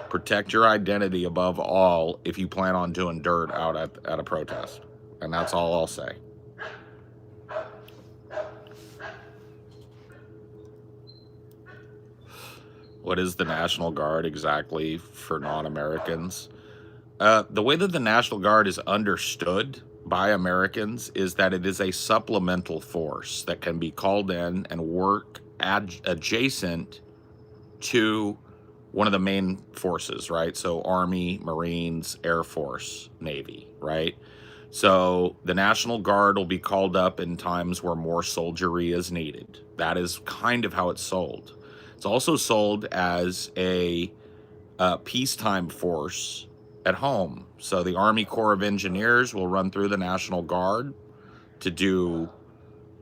protect your identity above all if you plan on doing dirt out at a protest. And that's all I'll say. What is the National Guard exactly for non-Americans? The way that the National Guard is understood by Americans is that it is a supplemental force that can be called in and work adjacent to one of the main forces, right? So Army, Marines, Air Force, Navy, right? So the National Guard will be called up in times where more soldiery is needed. That is kind of how it's sold. It's also sold as a peacetime force at home. So the Army Corps of Engineers will run through the National Guard to do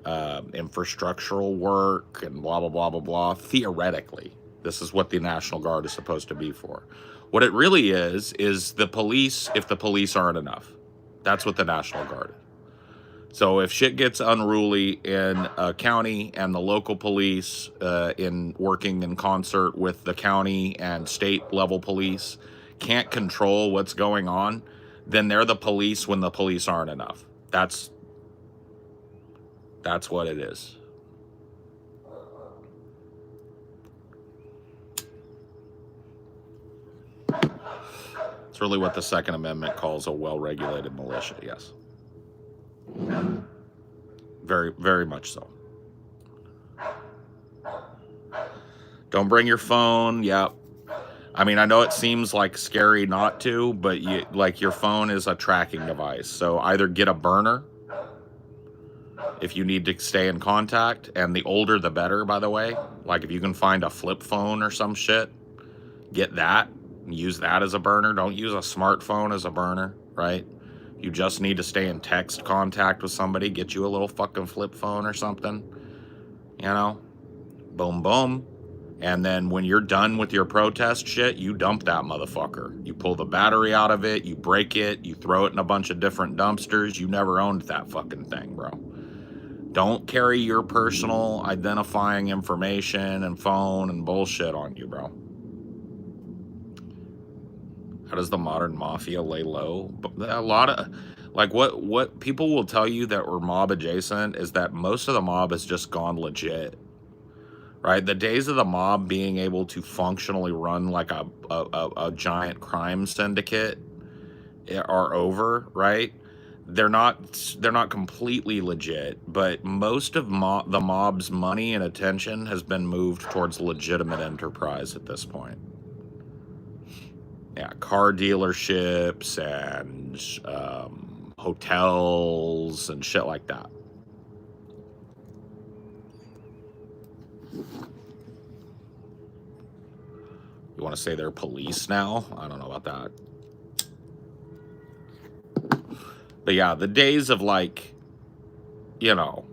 infrastructural work and blah, blah, blah, blah, blah. Theoretically, this is what the National Guard is supposed to be for. What it really is the police if the police aren't enough. That's what the National Guard is. So if shit gets unruly in a county and the local police in working in concert with the county and state level police can't control what's going on, then they're the police when the police aren't enough. That's what it is. It's really what the Second Amendment calls a well-regulated militia, yes. Very, very much so. Don't bring your phone. Yeah. I mean, I know it seems like scary not to, but your phone is a tracking device. So either get a burner if you need to stay in contact, and the older the better, by the way. Like if you can find a flip phone or some shit, get that and use that as a burner. Don't use a smartphone as a burner, right? You just need to stay in text contact with somebody, get you a little fucking flip phone or something, you know? Boom, boom. And then when you're done with your protest shit, you dump that motherfucker. You pull the battery out of it, you break it, you throw it in a bunch of different dumpsters. You never owned that fucking thing, bro. Don't carry your personal identifying information and phone and bullshit on you, bro. How does the modern mafia lay low? A lot of, like, what people will tell you that were mob adjacent is that most of the mob has just gone legit, right? The days of the mob being able to functionally run like a giant crime syndicate are over, right? They're not completely legit, but most of the mob's money and attention has been moved towards legitimate enterprise at this point. Yeah, car dealerships and hotels and shit like that. You want to say they're police now? I don't know about that. But yeah, the days of, like, you know,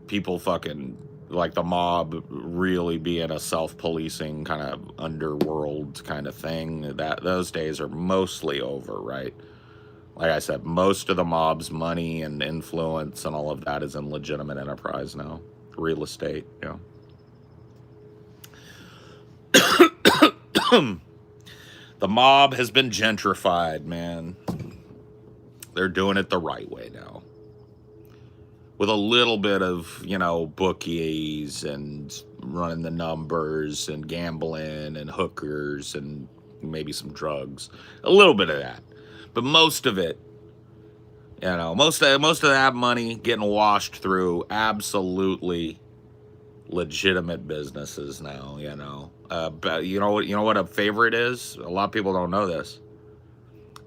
people fucking, like the mob really being a self-policing kind of underworld kind of thing, that those days are mostly over, right? Like I said, most of the mob's money and influence and all of that is in legitimate enterprise now. Real estate, you know. The mob has been gentrified, man. They're doing it the right way now. With a little bit of, you know, bookies and running the numbers and gambling and hookers and maybe some drugs. A little bit of that. But most of it, you know, most of that money getting washed through absolutely legitimate businesses now, you know. But you know what a favorite is? A lot of people don't know this.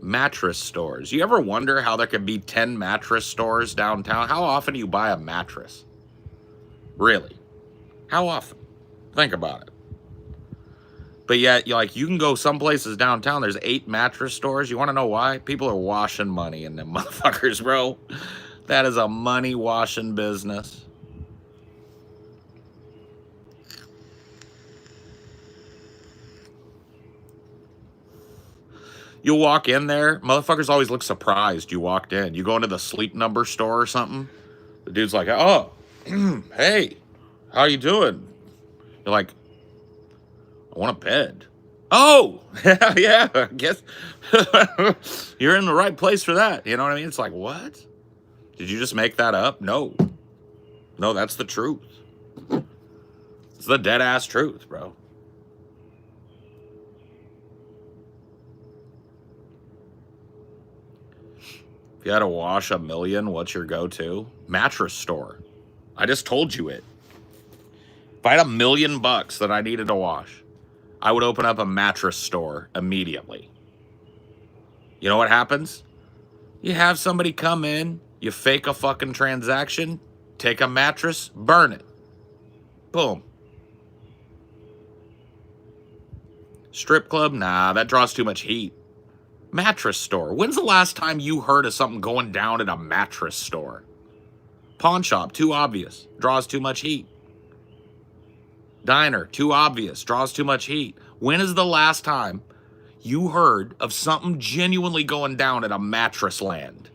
Mattress stores. You ever wonder how there could be 10 mattress stores downtown? How often do you buy a mattress? Really? How often? Think about it. But yet, you can go some places downtown, there's 8 mattress stores. You want to know why? People are washing money in them motherfuckers, bro. That is a money washing business. You walk in there, motherfuckers always look surprised you walked in. You go into the Sleep Number store or something, the dude's like, oh, hey, how you doing? You're like, I want a bed. Oh, yeah, I guess you're in the right place for that. You know what I mean? It's like, what? Did you just make that up? No. No, that's the truth. It's the dead ass truth, bro. If you had to wash $1 million, what's your go-to? Mattress store. I just told you it. If I had $1 million that I needed to wash, I would open up a mattress store immediately. You know what happens? You have somebody come in, you fake a fucking transaction, take a mattress, burn it. Boom. Strip club? Nah, that draws too much heat. Mattress store. When's the last time you heard of something going down at a mattress store? Pawn shop, too obvious. Draws too much heat. Diner, too obvious. Draws too much heat. When is the last time you heard of something genuinely going down at a mattress land?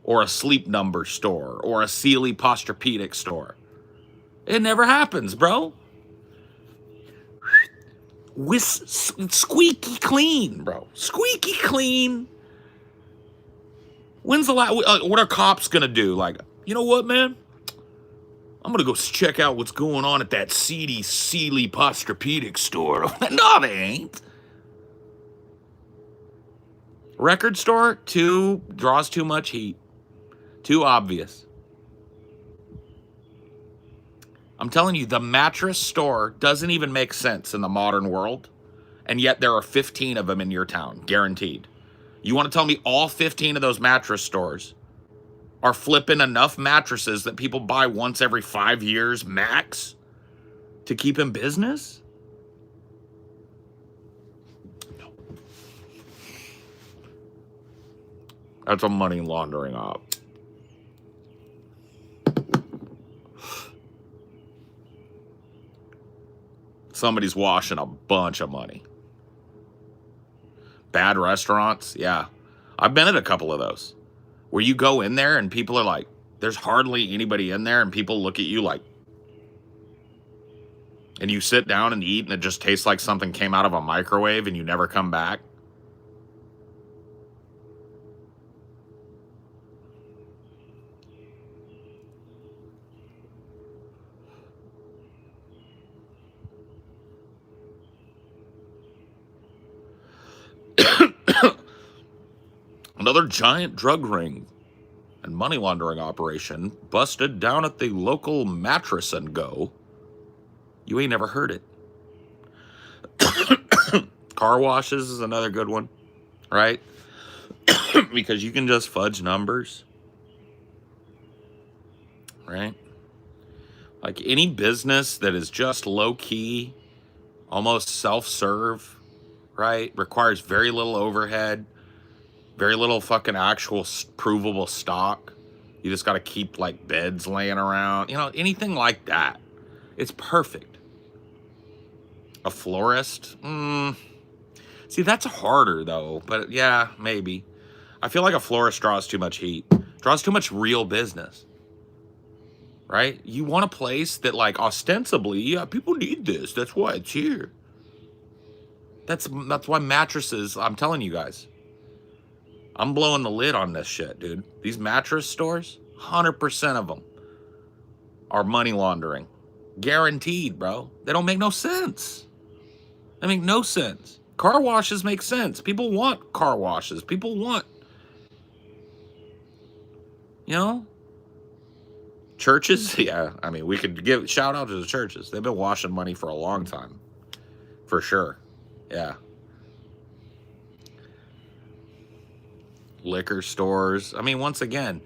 Or a Sleep Number store? Or a Sealy Posturepedic store? It never happens, bro. Squeaky clean, bro. Squeaky clean. When's the last? What are cops gonna do? Like, you know what, man? I'm gonna go check out what's going on at that seedy Sealy Posturepedic store. No, they ain't. Record store, draws too much heat. Too obvious. I'm telling you, the mattress store doesn't even make sense in the modern world, and yet there are 15 of them in your town, guaranteed. You want to tell me all 15 of those mattress stores are flipping enough mattresses that people buy once every 5 years max to keep in business? No. That's a money laundering op. Somebody's washing a bunch of money. Bad restaurants, yeah. I've been at a couple of those where you go in there and people are like, there's hardly anybody in there, and people look at you like, and you sit down and eat and it just tastes like something came out of a microwave and you never come back. Another giant drug ring and money laundering operation busted down at the local Mattress and Go. You ain't never heard it. Car washes is another good one, right? Because you can just fudge numbers, right? Like any business that is just low-key, almost self-serve, right? Requires very little overhead, very little fucking actual provable stock. You just got to keep like beds laying around, you know, anything like that. It's perfect. A florist? See, that's harder though, but yeah, maybe. I feel like a florist draws too much heat, draws too much real business, right? You want a place that like ostensibly, yeah, people need this. That's why it's here. That's why mattresses, I'm telling you guys, I'm blowing the lid on this shit, dude. These mattress stores, 100% of them are money laundering. Guaranteed, bro. They don't make no sense. They make no sense. Car washes make sense. People want car washes. People want, you know? Churches, yeah. I mean, we could give shout out to the churches. They've been washing money for a long time. For sure. Yeah. Liquor stores. I mean, once again,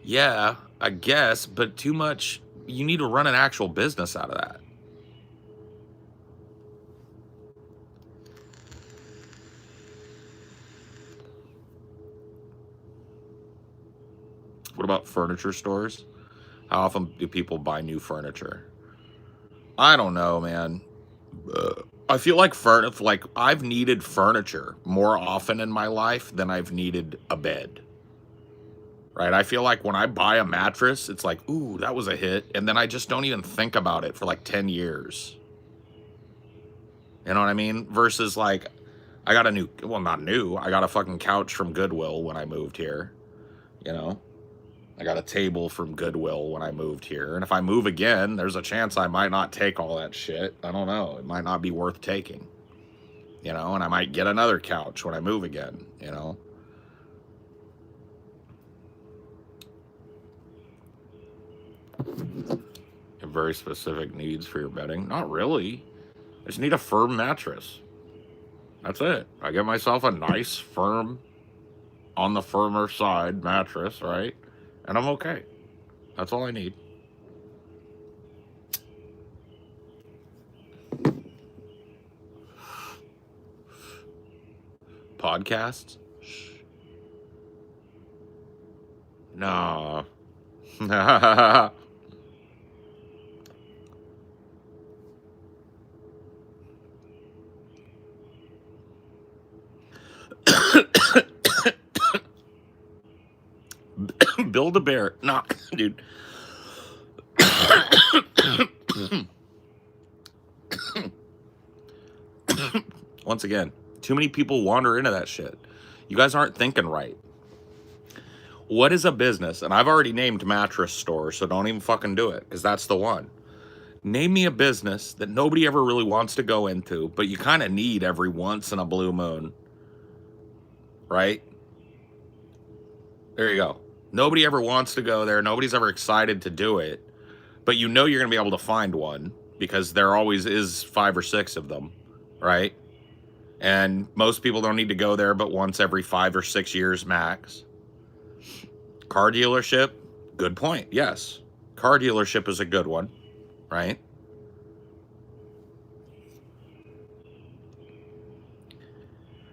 yeah, I guess, but too much. You need to run an actual business out of that. What about furniture stores? How often do people buy new furniture? I don't know, man. I feel like I've needed furniture more often in my life than I've needed a bed. Right? I feel like when I buy a mattress, it's like, ooh, that was a hit, and then I just don't even think about it for like 10 years. You know what I mean? Versus like, I got I got a fucking couch from Goodwill when I moved here. You know? I got a table from Goodwill when I moved here. And if I move again, there's a chance I might not take all that shit. I don't know. It might not be worth taking. You know, and I might get another couch when I move again, you know. You have very specific needs for your bedding? Not really. I just need a firm mattress. That's it. I get myself a nice, firm, on the firmer side mattress, right? And I'm okay. That's all I need. Podcasts? Shh. No. Build a bear. Nah, dude. Once again, too many people wander into that shit. You guys aren't thinking right. What is a business? And I've already named mattress store, so don't even fucking do it, because that's the one. Name me a business that nobody ever really wants to go into, but you kind of need every once in a blue moon. Right? There you go. Nobody ever wants to go there. Nobody's ever excited to do it. But you know you're going to be able to find one because there always is 5 or 6 of them. Right? And most people don't need to go there but once every 5 or 6 years max. Car dealership, good point. Yes. Car dealership is a good one. Right?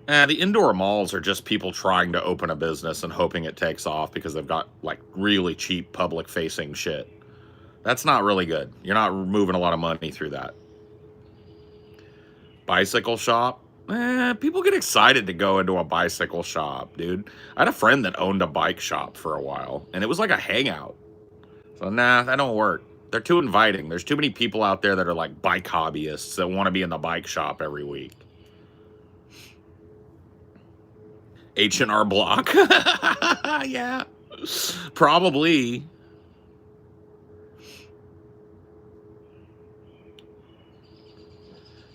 The indoor malls are just people trying to open a business and hoping it takes off because they've got like really cheap public facing shit. That's not really good. You're not moving a lot of money through that. Bicycle shop. People get excited to go into a bicycle shop, dude. I had a friend that owned a bike shop for a while, and it was like a hangout. So, nah, that don't work. They're too inviting. There's too many people out there that are like bike hobbyists that want to be in the bike shop every week. H&R Block. Yeah. Probably.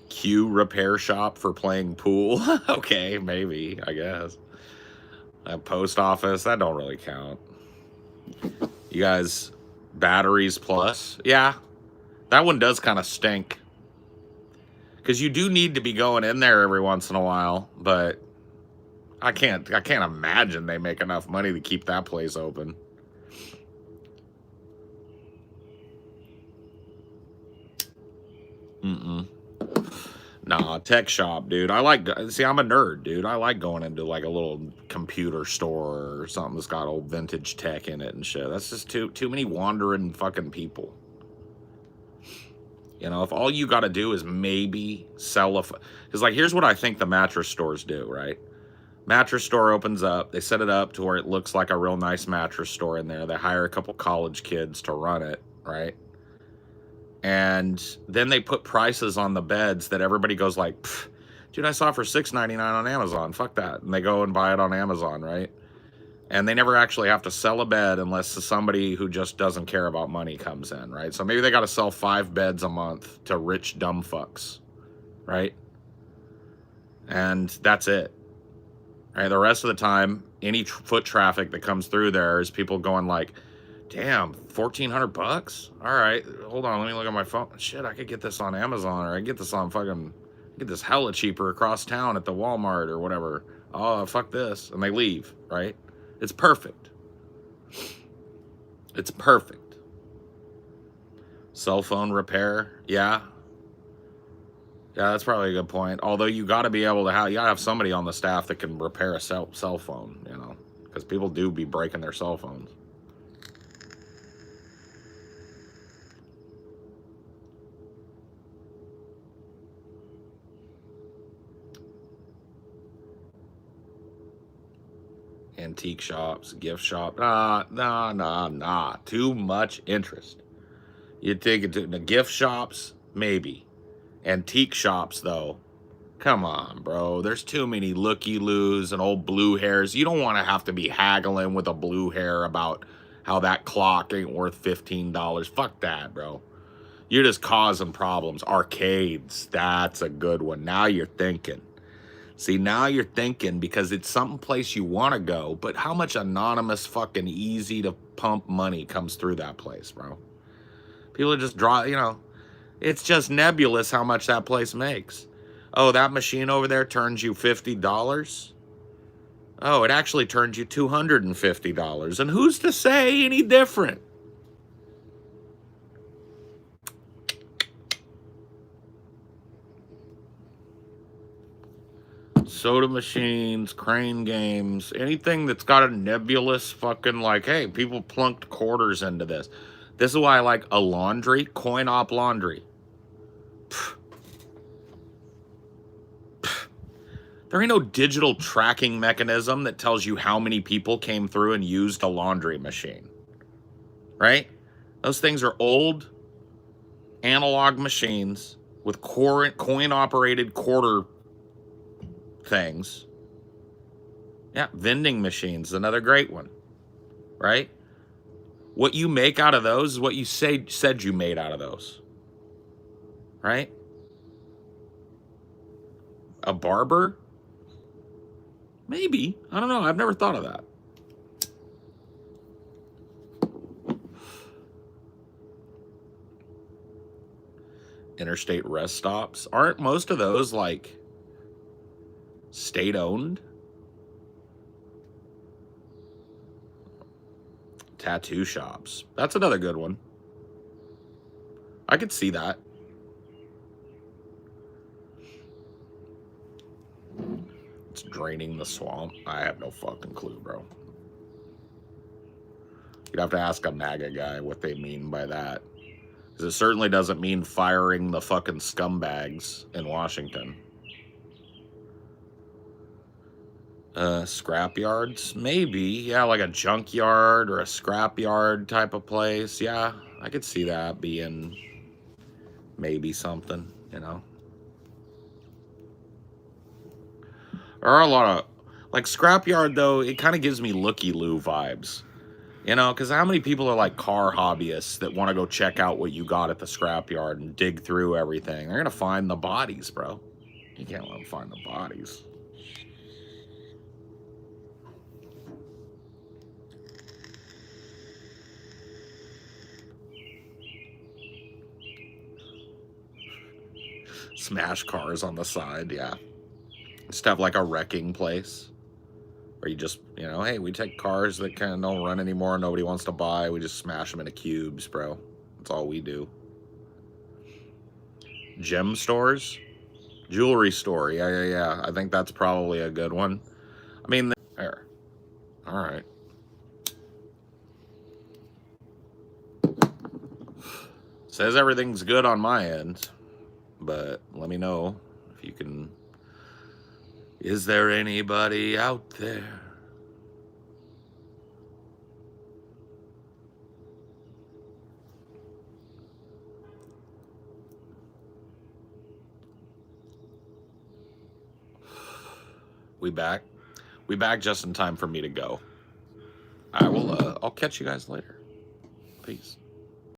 Q repair shop for playing pool. Okay, maybe, I guess. A post office, that don't really count. You guys, Batteries Plus. Yeah, that one does kind of stink. Because you do need to be going in there every once in a while, but I can't imagine they make enough money to keep that place open. Nah, tech shop, dude. I'm a nerd, dude. I like going into like a little computer store or something that's got old vintage tech in it and shit. That's just too many wandering fucking people. You know, if all you got to do is maybe sell because like here's what I think the mattress stores do, right? Mattress store opens up, they set it up to where it looks like a real nice mattress store in there. They hire a couple college kids to run it, right? And then they put prices on the beds that everybody goes like, dude, I saw it for $6.99 on Amazon. Fuck that. And they go and buy it on Amazon, right? And they never actually have to sell a bed unless somebody who just doesn't care about money comes in, right? So maybe they got to sell 5 beds a month to rich dumb fucks, right? And that's it. Right? The rest of the time, any foot traffic that comes through there is people going like, damn, $1,400? All right, hold on, let me look at my phone. Shit, I could get this on Amazon, or I get this on get this hella cheaper across town at the Walmart or whatever. Oh, fuck this. And they leave, right? It's perfect. It's perfect. Cell phone repair, yeah. Yeah, that's probably a good point. Although you got to be able to have somebody on the staff that can repair a cell phone, you know, because people do be breaking their cell phones. Antique shops, gift shop. Nah. Too much interest. You take it to the gift shops, maybe. Antique shops, though. Come on, bro. There's too many looky-loos and old blue hairs. You don't want to have to be haggling with a blue hair about how that clock ain't worth $15. Fuck that, bro. You're just causing problems. Arcades. That's a good one. Now you're thinking. See, now you're thinking because it's some place you want to go, but how much anonymous fucking easy to pump money comes through that place, bro? People just it's just nebulous how much that place makes. Oh, that machine over there turns you $50? Oh, it actually turns you $250. And who's to say any different? Soda machines, crane games, anything that's got a nebulous fucking like, hey, people plunked quarters into this. This is why I like a laundry, coin-op laundry. There ain't no digital tracking mechanism that tells you how many people came through and used a laundry machine. Right? Those things are old analog machines with coin-operated quarter things. Yeah, vending machines, another great one. Right? What you make out of those is what you said you made out of those. Right? A barber? Maybe. I don't know. I've never thought of that. Interstate rest stops. Aren't most of those like state-owned? Tattoo shops. That's another good one. I could see that. It's draining the swamp. I have no fucking clue, bro. You'd have to ask a MAGA guy what they mean by that. Because it certainly doesn't mean firing the fucking scumbags in Washington. Scrap yards? Maybe. Yeah, like a junkyard or a scrap yard type of place. Yeah, I could see that being maybe something, you know? There are a lot of... Like, scrapyard, though, it kind of gives me looky-loo vibes. You know, because how many people are like car hobbyists that want to go check out what you got at the scrapyard and dig through everything? They're going to find the bodies, bro. You can't let them find the bodies. Smash cars on the side, yeah. Just have like a wrecking place. Or you just, you know, hey, we take cars that kind of don't run anymore, nobody wants to buy, we just smash them into cubes, bro. That's all we do. Gem stores? Jewelry store, yeah. I think that's probably a good one. I mean, there. All right. Says everything's good on my end, but let me know if you can. Is there anybody out there? We back? We back just in time for me to go. I will, I'll catch you guys later. Peace.